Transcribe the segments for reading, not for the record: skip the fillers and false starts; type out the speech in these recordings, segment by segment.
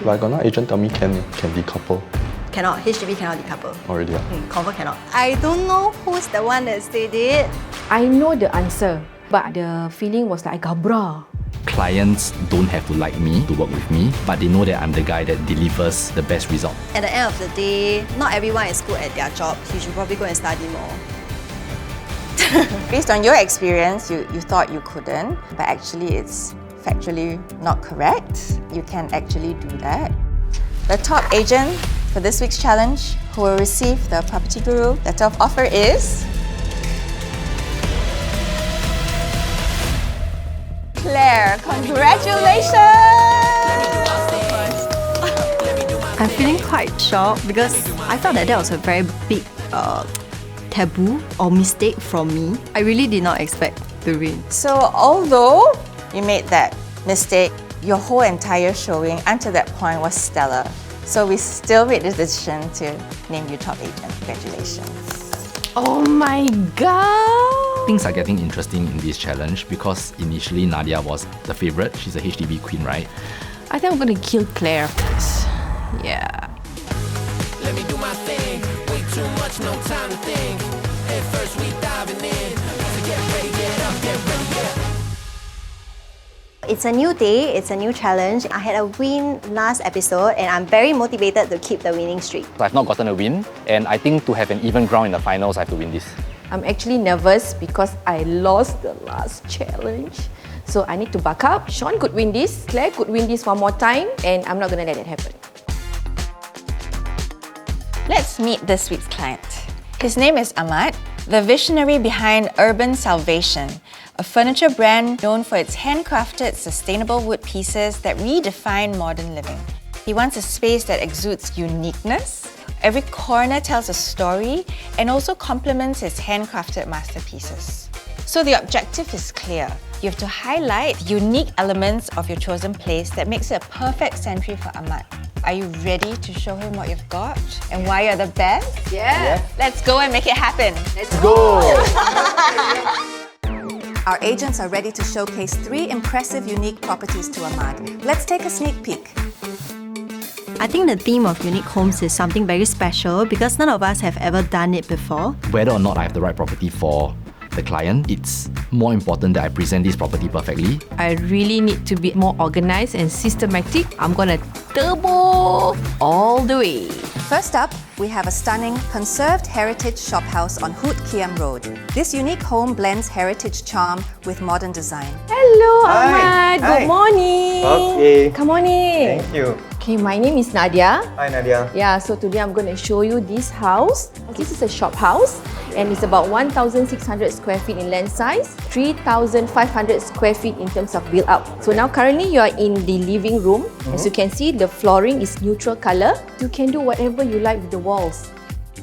Like another agent tell me can decouple. Cannot. HDB cannot decouple. Already. Confirm cannot. I don't know who's the one that said it. I know the answer, but the feeling was like gabra. Clients don't have to like me to work with me, but they know that I'm the guy that delivers the best result. At the end of the day, not everyone is good at their job. You should probably go and study more. Based on your experience, you thought you couldn't, but actually it's factually not correct. You can actually do that. The top agent for this week's challenge who will receive the PropertyGuru letter of offer is Claire. Congratulations! I'm feeling quite shocked because I thought that was a very big taboo or mistake from me. I really did not expect to win. So although you made that mistake, your whole entire showing until that point was stellar. So we still made the decision to name you top agent. Congratulations. Oh my god! Things are getting interesting in this challenge because initially Nadiyah was the favourite. She's a HDB queen, right? I think I'm gonna kill Claire first. Yeah. Let me do my thing. Way too much, no time to think. Head first, we diving in. So get ready, get up, get ready, yeah. It's a new day, it's a new challenge. I had a win last episode and I'm very motivated to keep the winning streak. So I've not gotten a win, and I think to have an even ground in the finals, I have to win this. I'm actually nervous because I lost the last challenge. So I need to buck up. Shawn could win this, Claire could win this one more time, and I'm not gonna let it happen. Let's meet this week's client. His name is Ahmad, the visionary behind Urban Salvation, a furniture brand known for its handcrafted, sustainable wood pieces that redefine modern living. He wants a space that exudes uniqueness. Every corner tells a story and also complements his handcrafted masterpieces. So the objective is clear. You have to highlight the unique elements of your chosen place that makes it a perfect sanctuary for Ahmad. Are you ready to show him what you've got and why you're the best? Yeah. Let's go and make it happen. Let's go! Our agents are ready to showcase 3 impressive unique properties to Ahmad. Let's take a sneak peek. I think the theme of unique homes is something very special because none of us have ever done it before. Whether or not I have the right property for the client, it's more important that I present this property perfectly. I really need to be more organized and systematic. I'm gonna turbo all the way. First up, we have a stunning, conserved heritage shophouse on Hood Kiam Road. This unique home blends heritage charm with modern design. Hello, Hi. Ahmad. Hi. Good morning. Okay. Come on in. Thank you. Okay, my name is Nadiyah. Hi, Nadiyah. Yeah, so today I'm going to show you this house. This is a shop house and it's about 1,600 square feet in land size, 3,500 square feet in terms of build out. So now currently you are in the living room. As you can see, the flooring is neutral color. You can do whatever you like with the walls.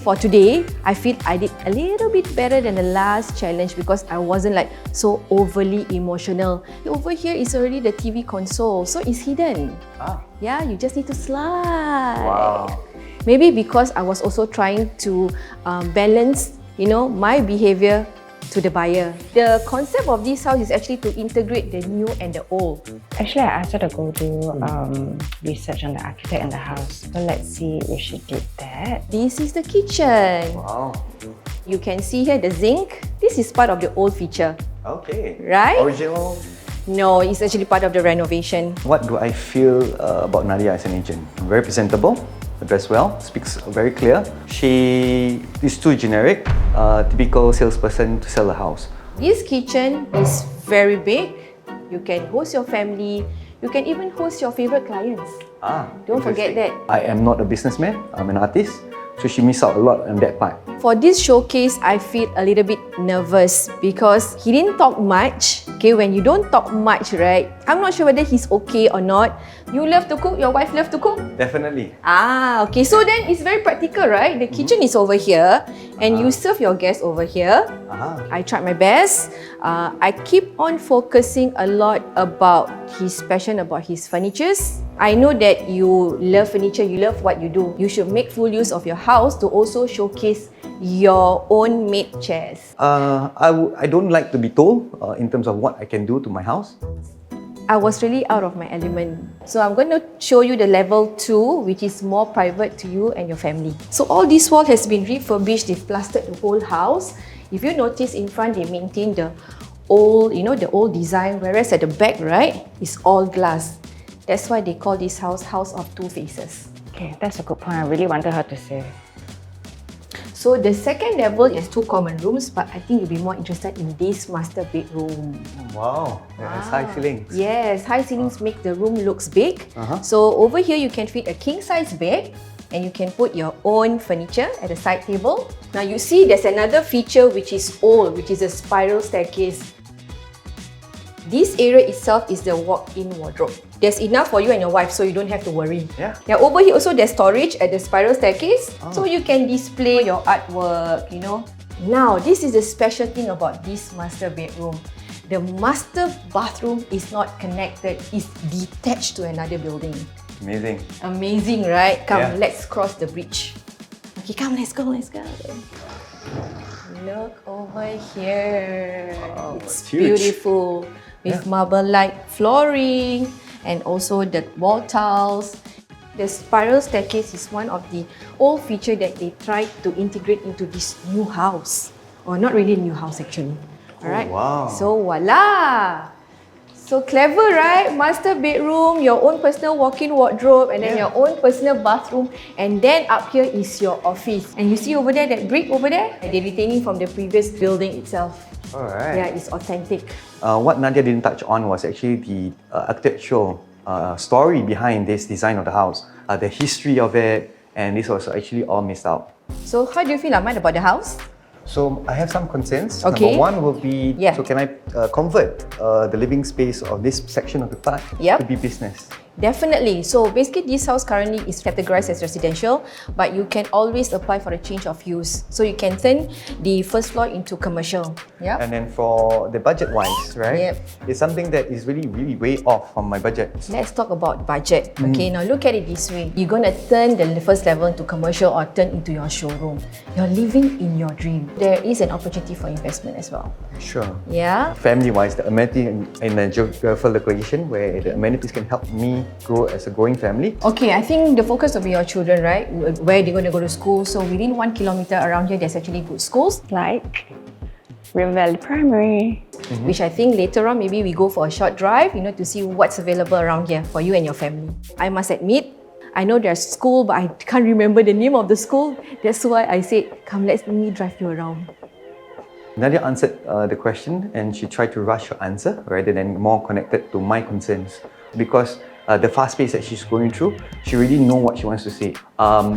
For today, I feel I did a little bit better than the last challenge because I wasn't like so overly emotional. Over here is already the TV console, so it's hidden. Yeah, you just need to slide. Wow. Maybe because I was also trying to balance, my behavior to the buyer. The concept of this house is actually to integrate the new and the old. Actually, I asked her to go do research on the architect and the house. So let's see if she did that. This is the kitchen. Wow. You can see here the zinc. This is part of the old feature. Okay. Right? Original. No, it's actually part of the renovation. What do I feel about Nadiyah as an agent? Very presentable, dressed well, speaks very clear. She is too generic, typical salesperson to sell a house. This kitchen is very big. You can host your family. You can even host your favorite clients. Don't forget that. I am not a businessman, I'm an artist. So she missed out a lot on that part. For this showcase, I feel a little bit nervous because he didn't talk much. Okay, when you don't talk much, right? I'm not sure whether he's okay or not. You love to cook, your wife love to cook? Definitely. Okay. So then it's very practical, right? The kitchen is over here and you serve your guests over here. I tried my best. I keep on focusing a lot about his passion about his furnitures. I know that you love furniture, you love what you do. You should make full use of your house to also showcase your own made chairs. I don't like to be told in terms of what I can do to my house. I was really out of my element. So I'm going to show you the level 2, which is more private to you and your family. So all this wall has been refurbished. They've plastered the whole house. If you notice in front, they maintain the old, the old design, whereas at the back, right, it's all glass. That's why they call this house House of Two Faces. Okay, that's a good point. I really wanted her to say. So the second level is 2 common rooms, but I think you'll be more interested in this master bedroom. Wow, it has high ceilings. Yes, high ceilings make the room looks big. So over here you can fit a king size bed and you can put your own furniture at the side table. Now you see there's another feature which is old, which is a spiral staircase. This area itself is the walk-in wardrobe. There's enough for you and your wife, so you don't have to worry. Yeah. Now over here also there's storage at the spiral staircase, so you can display your artwork, Now, this is the special thing about this master bedroom. The master bathroom is not connected, it's detached to another building. Amazing. Amazing, right? Come, Yeah. let's cross the bridge. Okay, come, let's go. Look over here. Wow, It's it's huge. beautiful. With marble-like flooring and also the wall tiles. The spiral staircase is one of the old features that they tried to integrate into this new house. Or not really new house actually. Alright? wow. So voila! So clever, right? Master bedroom, your own personal walk-in wardrobe, and then your own personal bathroom, and then up here is your office. And you see over there, that brick over there? They're retaining from the previous building itself. Alright. Yeah, it's authentic. What Nadiyah didn't touch on was actually the architectural story behind this design of the house, the history of it, and this was actually all missed out. So how do you feel, Ahmad, about the house? So I have some concerns. Okay. Number one will be, Yeah. so can I convert the living space of this section of the flat Yep. to be business? Definitely. So basically this house currently is categorized as residential, but you can always apply for a change of use. So you can turn the first floor into commercial. Yeah. And then for the budget-wise, right? Yep. It's something that is really way off from my budget. Let's talk about budget. Okay, now look at it this way. You're gonna turn the first level into commercial or turn into your showroom. You're living in your dream. There is an opportunity for investment as well. Sure. Yeah. Family-wise, the amenity in a geographical location where the amenities can help me grow as a growing family. Okay, I think the focus will be your children, right? Where they're going to go to school. So within 1 kilometer around here, there's actually good schools. Like River Valley Primary. Which I think later on, maybe we go for a short drive, to see what's available around here for you and your family. I must admit, I know there's school, but I can't remember the name of the school. That's why I said, come, let me drive you around. Nadiyah answered the question and she tried to rush her answer rather than more connected to my concerns. Because the fast pace that she's going through, she really know what she wants to say.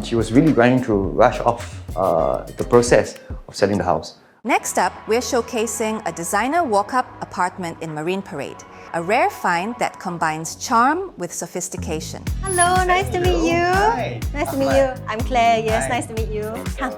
She was really trying to rush off the process of selling the house. Next up, we're showcasing a designer walk-up apartment in Marine Parade, a rare find that combines charm with sophistication. Hello, nice to meet you. Hi. Nice to meet you. I'm Claire. Yes, Hi. nice to meet you. Come.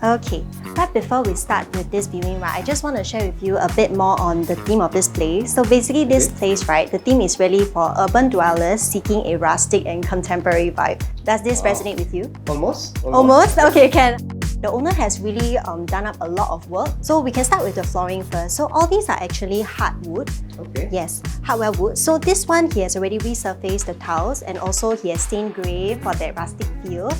Okay, but before we start with this viewing, right, I just want to share with you a bit more on the theme of this place. So basically this place, right, the theme is really for urban dwellers seeking a rustic and contemporary vibe. Does this resonate with you? Almost? Almost? Okay, can. The owner has really done up a lot of work. So we can start with the flooring first. So all these are actually hardwood. Okay. Yes, hardware wood. So this one, he has already resurfaced the tiles and also he has stained grey for that rustic feel.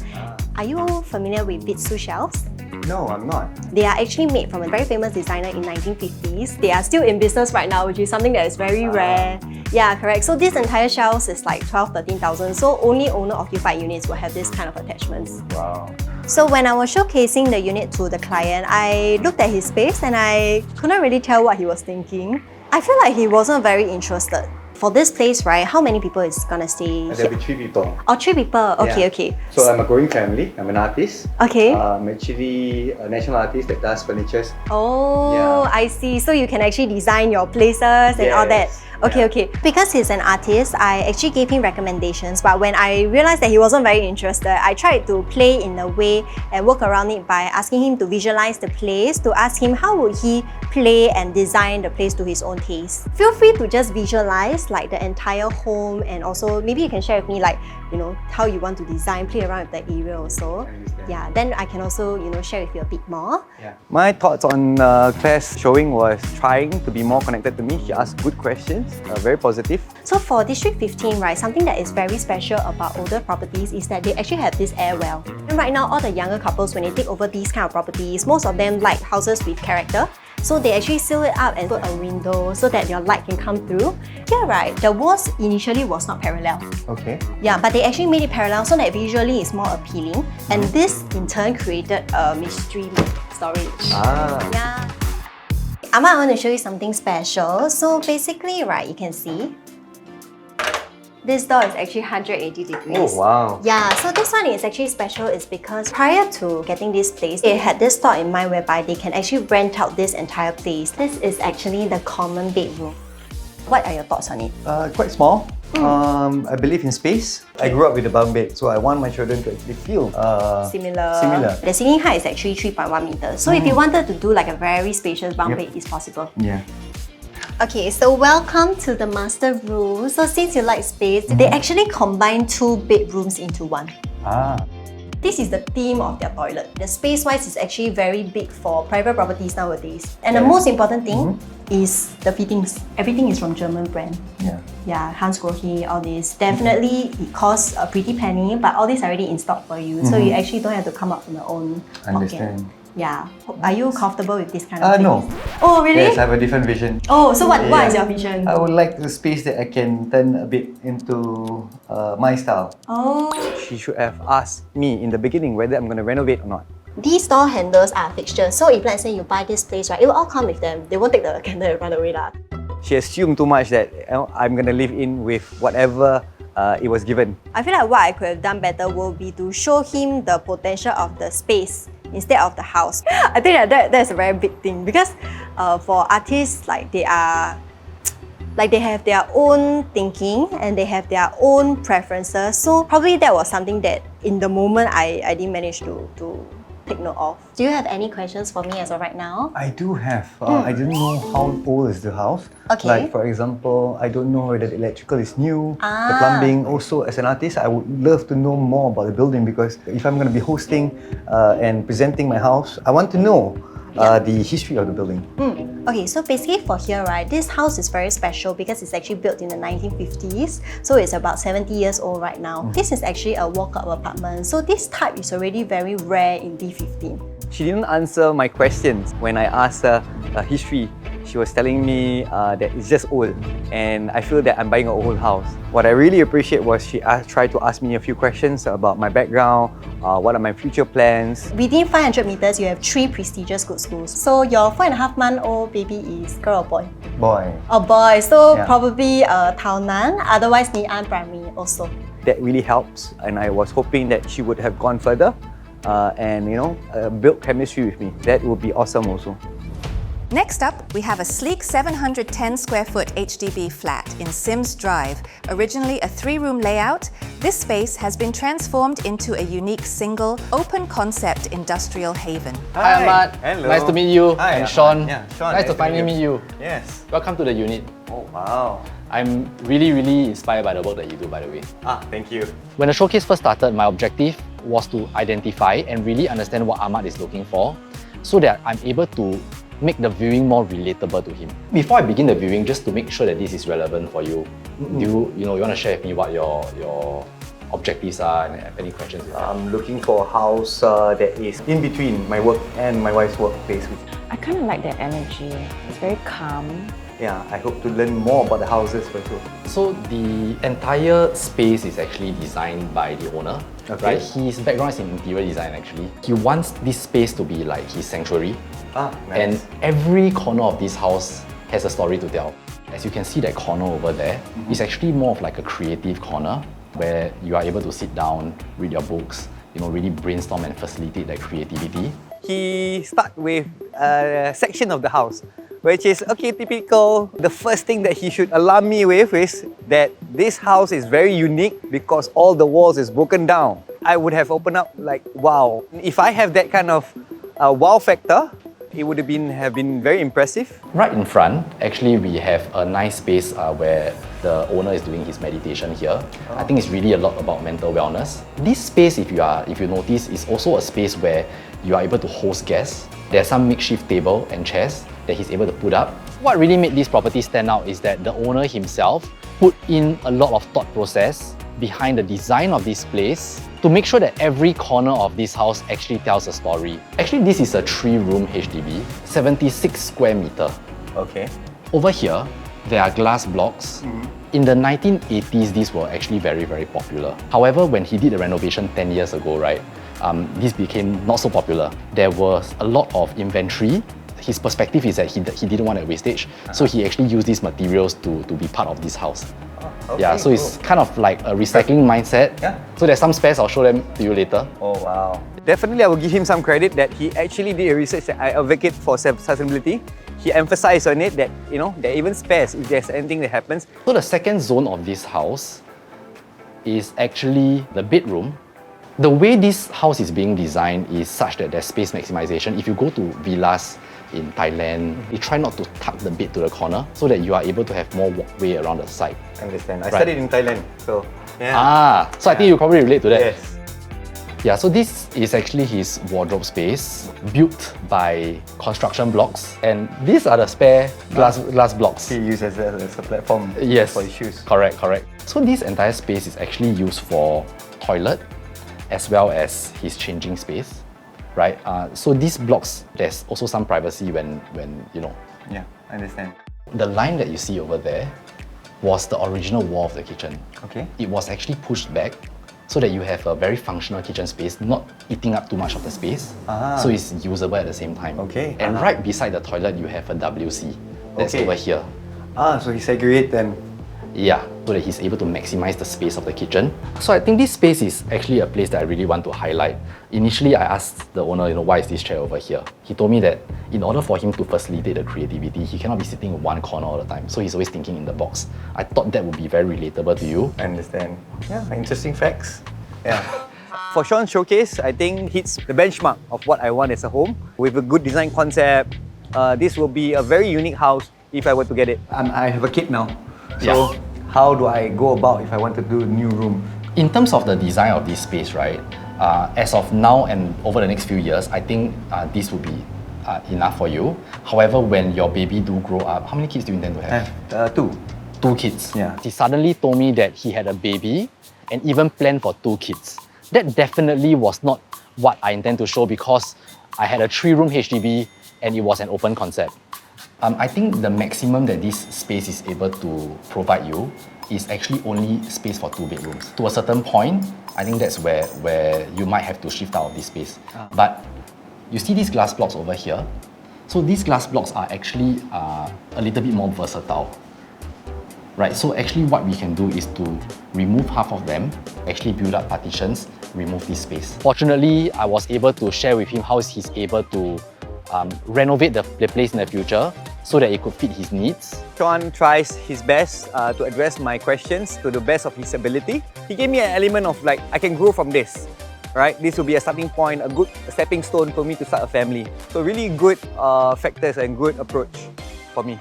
Are you familiar with Bitsu shelves? No, I'm not. They are actually made from a very famous designer in 1950s. They are still in business right now, which is something that is very rare. Yeah, correct. So this entire shelves is like 13,000. So only owner-occupied units will have this kind of attachments. Wow. So when I was showcasing the unit to the client, I looked at his face and I couldn't really tell what he was thinking. I feel like he wasn't very interested. For this place, right, how many people is gonna stay There'll here? be 3 people. Oh, 3 people. Okay, Yeah. okay. So I'm a growing family. I'm an artist. Okay. I'm actually a national artist that does furniture. Oh, Yeah. I see. So you can actually design your places and all that. Yes. Okay, Yeah. okay. Because he's an artist, I actually gave him recommendations. But when I realized that he wasn't very interested, I tried to play in a way and work around it by asking him to visualize the place, to ask him how would he play and design the place to his own taste. Feel free to just visualize like the entire home, and also maybe you can share with me like, how you want to design, play around with the area also. Yeah, then I can also, share with you a bit more. Yeah. My thoughts on Claire's showing was trying to be more connected to me. She asked good questions. response, very positive. So for District 15, right, something that is very special about older properties is that they actually have this air well. And right now, all the younger couples, when they take over these kind of properties, most of them like houses with character. So they actually seal it up and put a window so that your light can come through. Here, right, the walls initially was not parallel. Okay. Yeah, but they actually made it parallel so that visually it's more appealing. And this in turn created a mystery storage. Yeah. Amma, I want to show you something special. So basically, right, you can see this door is actually 180 degrees. Oh, wow. Yeah, so this one is actually special is because prior to getting this place, it had this thought in mind whereby they can actually rent out this entire place. This is actually the common bedroom. What are your thoughts on it? Quite small. I believe in space. I grew up with a bunk bed, so I want my children to actually feel Similar. The ceiling height is actually 3.1 meters. So if you wanted to do like a very spacious bunk bed, it's possible. Yeah. Okay, so welcome to the master room. So since you like space, they actually combine 2 bedrooms into one. This is the theme of their toilet. The space-wise is actually very big for private properties nowadays. And the most important thing is the fittings. Everything is from German brand. Yeah, Hans Grohe, all this. Definitely it costs a pretty penny, but all this already in stock for you. So you actually don't have to come up from your own pocket. Understand. Yeah. Are you comfortable with this kind of thing? No. Oh, really? Yes, I have a different vision. Oh, so what is your vision? I would like the space that I can turn a bit into my style. Oh. She should have asked me in the beginning whether I'm going to renovate or not. These door handles are fixtures. So if let's say you buy this place, right, it will all come with them. They won't take the candle and run away lah. She assumed too much that I'm going to live in with whatever it was given. I feel like what I could have done better will be to show him the potential of the space instead of the house. I think that's a very big thing because for artists, like they have their own thinking and they have their own preferences. So probably that was something that in the moment I didn't manage to take note of. Do you have any questions for me as of right now? I do have. I didn't know how old is the house. Okay. Like for example, I don't know whether the electrical is new, the plumbing. Also, as an artist, I would love to know more about the building because if I'm going to be hosting and presenting my house, I want to know the history of the building. Okay, so basically for here, right, this house is very special because it's actually built in the 1950s. So it's about 70 years old right now. This is actually a walk-up apartment. So this type is already very rare in D15. She didn't answer my questions when I asked her history. She was telling me that it's just old and I feel that I'm buying an old house. What I really appreciate was she tried to ask me a few questions about my background, what are my future plans. Within 500 meters, you have 3 prestigious good schools. So your 4.5-month-old baby is girl or boy? Boy. A boy, so probably Tao Nan, otherwise Nghi An Primary also. That really helps and I was hoping that she would have gone further and built chemistry with me. That would be awesome also. Next up, we have a sleek 710 square foot HDB flat in Sims Drive. Originally a 3-room layout, this space has been transformed into a unique single, open concept industrial haven. Hi Ahmad. Hello. Nice to meet you. Hi, and Shawn. Yeah, Shawn. Nice to finally meet you. Yes. Welcome to the unit. Oh, wow. I'm really inspired by the work that you do, by the way. Thank you. When the showcase first started, my objective was to identify and really understand what Ahmad is looking for so that I'm able to make the viewing more relatable to him. Before I begin the viewing, just to make sure that this is relevant for you, you want to share with me what your objectives are and any questions you have? I'm looking for a house that is in between my work and my wife's workplace. I kind of like that energy. It's very calm. Yeah, I hope to learn more about the houses for sure. So the entire space is actually designed by the owner, right? His background is in interior design actually. He wants this space to be like his sanctuary. Nice. And every corner of this house has a story to tell. As you can see that corner over there, it's actually more of like a creative corner where you are able to sit down, read your books, really brainstorm and facilitate that creativity. He started with a section of the house, which is, okay, typical. The first thing that he should alarm me with is that this house is very unique because all the walls is broken down. I would have opened up like, wow. If I have that kind of wow factor, it would have been very impressive. Right in front, actually we have a nice space where the owner is doing his meditation here. I think it's really a lot about mental wellness. This space, if you notice, is also a space where you are able to host guests. There's some makeshift table and chairs that he's able to put up. What really made this property stand out is that the owner himself put in a lot of thought process behind the design of this place to make sure that every corner of this house actually tells a story. Actually, this is a 3-room HDB, 76 square meter. Okay. Over here, there are glass blocks. In the 1980s, these were actually very, very popular. However, when he did the renovation 10 years ago, right, this became not so popular. There was a lot of inventory. His perspective is that he didn't want a wastage, so he actually used these materials to be part of this house. Okay, Yeah, so it's kind of like a recycling mindset. Yeah. So there's some spares, I'll show them to you later. Oh wow. Definitely, I will give him some credit that he actually did a research that I advocate for sustainability. He emphasized on it that, you know, there are even spares if there's anything that happens. So the second zone of this house is actually the bedroom. The way this house is being designed is such that there's space maximization. If you go to villas in Thailand, you try not to tuck the bed to the corner so that you are able to have more walkway around the side. I understand. I Right. studied in Thailand, so yeah. So I think you probably relate to that. Yes. Yeah, so this is actually his wardrobe space, built by construction blocks. And these are the spare glass blocks. He used as a platform Yes, for his shoes. correct. So this entire space is actually used for toilet as well as his changing space, right? So these blocks, there's also some privacy when you know. Yeah, I understand. The line that you see over there was the original wall of the kitchen. Okay. It was actually pushed back so that you have a very functional kitchen space, not eating up too much of the space. So it's usable at the same time. Okay. And right beside the toilet, you have a WC that's Okay. over here. So he segregated them. Yeah, so that he's able to maximize the space of the kitchen. So I think this space is actually a place that I really want to highlight. Initially, I asked the owner, why is this chair over here? He told me that in order for him to facilitate the creativity, he cannot be sitting in one corner all the time. So he's always thinking in the box. I thought that would be very relatable to you. I understand. Yeah, interesting facts. Yeah. For Shawn's showcase, I think hits the benchmark of what I want as a home. With a good design concept, this will be a very unique house if I were to get it. I have a kid now, so how do I go about if I want to do a new room? In terms of the design of this space, right, as of now and over the next few years, I think this will be enough for you. However, when your baby do grow up, how many kids do you intend to have? 2. 2 kids. Yeah. He suddenly told me that he had a baby and even planned for 2 kids. That definitely was not what I intend to show because I had a 3-room HDB and it was an open concept. I think the maximum that this space is able to provide you is actually only space for 2 bedrooms. To a certain point, I think that's where you might have to shift out of this space. But you see these glass blocks over here? So these glass blocks are actually a little bit more versatile. Right, so actually what we can do is to remove half of them, actually build up partitions, remove this space. Fortunately, I was able to share with him how he's able to renovate the place in the future so that it could fit his needs. Shawn tries his best to address my questions to the best of his ability. He gave me an element of like, I can grow from this, right? This will be a starting point, a good stepping stone for me to start a family. So really good factors and good approach for me.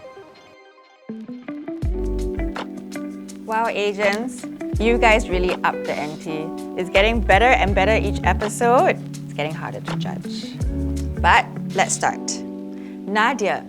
Wow, agents, you guys really upped the ante. It's getting better and better each episode. It's getting harder to judge. But let's start. Nadiyah,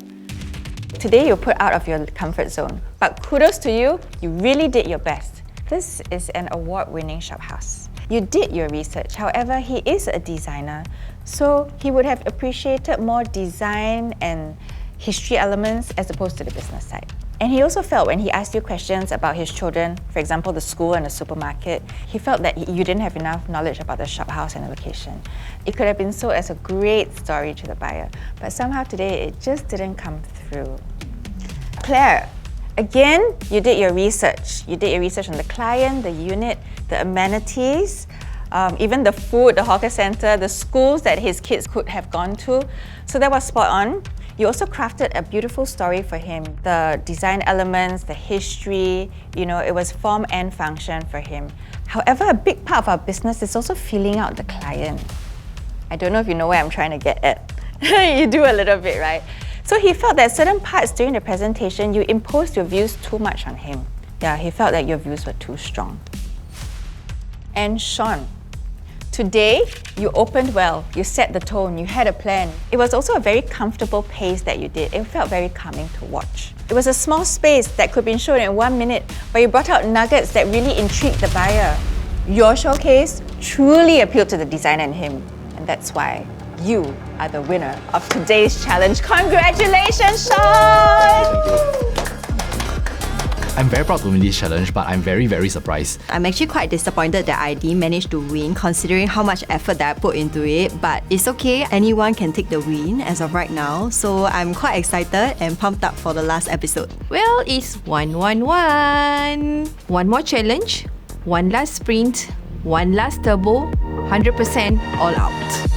today you put out of your comfort zone, but kudos to you, you really did your best. This is an award-winning shophouse. You did your research, however, he is a designer, so he would have appreciated more design and history elements as opposed to the business side. And he also felt when he asked you questions about his children, for example, the school and the supermarket, he felt that you didn't have enough knowledge about the shophouse and the location. It could have been sold as a great story to the buyer, but somehow today it just didn't come through. Claire, again, you did your research. You did your research on the client, the unit, the amenities, even the food, the hawker center, the schools that his kids could have gone to. So that was spot on. You also crafted a beautiful story for him. The design elements, the history, it was form and function for him. However, a big part of our business is also feeling out the client. I don't know if you know where I'm trying to get at. You do a little bit, right? So he felt that certain parts during the presentation, you imposed your views too much on him. Yeah, he felt that your views were too strong. And Shawn, Today, you opened well, you set the tone, you had a plan. It was also a very comfortable pace that you did. It felt very calming to watch. It was a small space that could be shown in 1 minute, but you brought out nuggets that really intrigued the buyer. Your showcase truly appealed to the designer in him, and that's why you are the winner of today's challenge. Congratulations, Shawn! I'm very proud to win this challenge, but I'm very, very surprised. I'm actually quite disappointed that I didn't manage to win considering how much effort that I put into it, but it's okay, anyone can take the win as of right now, so I'm quite excited and pumped up for the last episode. Well, it's 1-1-1. One more challenge, one last sprint, one last turbo, 100% all out.